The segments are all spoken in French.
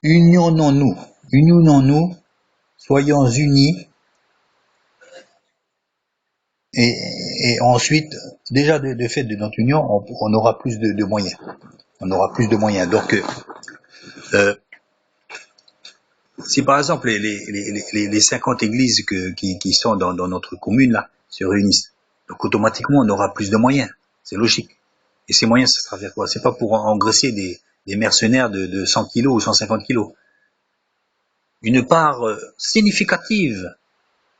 Unionnons-nous, unionnons-nous, soyons unis, et ensuite, déjà de fait de notre union, on aura plus de moyens. On aura plus de moyens. Donc, euh, si par exemple les 50 églises qui sont dans notre commune là se réunissent, donc automatiquement on aura plus de moyens. C'est logique. Et ces moyens, ça sera vers quoi? C'est pas pour engraisser des mercenaires de 100 kilos ou 150 kilos. Une part significative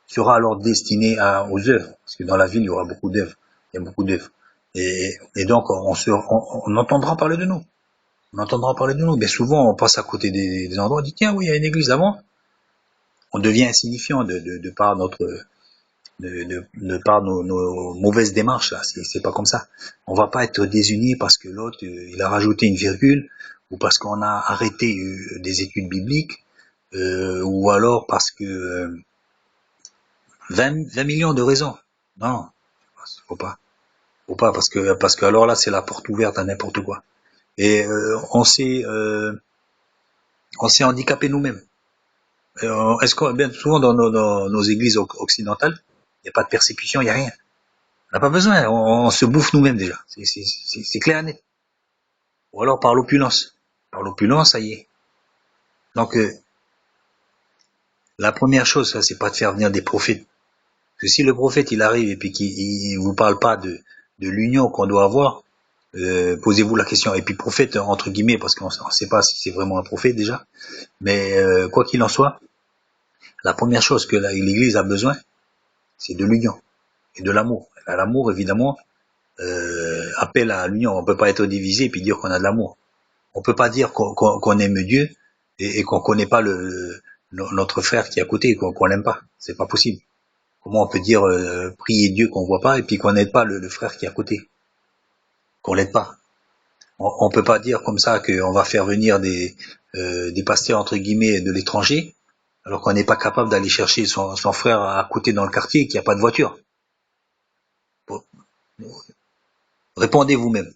sera alors destinée aux œuvres, parce que dans la ville, il y aura beaucoup d'œuvres. Il y a beaucoup d'œuvres. Et donc, on entendra parler de nous. On entendra parler de nous. Mais souvent, on passe à côté des endroits, on dit, tiens, oui, il y a une église avant. On devient insignifiant de par de par nos mauvaises démarches, là. C'est pas comme ça. On va pas être désunis parce que l'autre, il a rajouté une virgule, ou parce qu'on a arrêté des études bibliques, ou alors parce que 20 millions de raisons. Non, faut pas. Faut pas, parce que alors là, c'est la porte ouverte à n'importe quoi. Et on s'est handicapé nous-mêmes. Est-ce que bien souvent dans nos églises occidentales, il n'y a pas de persécution, il n'y a rien. On n'a pas besoin, on se bouffe nous-mêmes déjà. C'est clair et net. Ou alors par l'opulence. Par l'opulence, ça y est. Donc la première chose, ça, c'est pas de faire venir des prophètes. Parce que si le prophète il arrive et puis qu'il vous parle pas de l'union qu'on doit avoir, posez-vous la question. Et puis prophète entre guillemets, parce qu'on ne sait pas si c'est vraiment un prophète déjà. Mais quoi qu'il en soit, la première chose que l'Église a besoin, c'est de l'union et de l'amour. L'amour, évidemment, appelle à l'union. On peut pas être divisé et puis dire qu'on a de l'amour. On peut pas dire qu'on aime Dieu et qu'on connaît pas notre frère qui est à côté, qu'on l'aime pas. C'est pas possible. Comment on peut dire prier Dieu qu'on voit pas et puis qu'on n'aide pas le frère qui est à côté, qu'on l'aide pas. On peut pas dire comme ça qu'on va faire venir des pasteurs entre guillemets de l'étranger, alors qu'on n'est pas capable d'aller chercher son frère à côté dans le quartier qui a pas de voiture. Bon, répondez vous-même.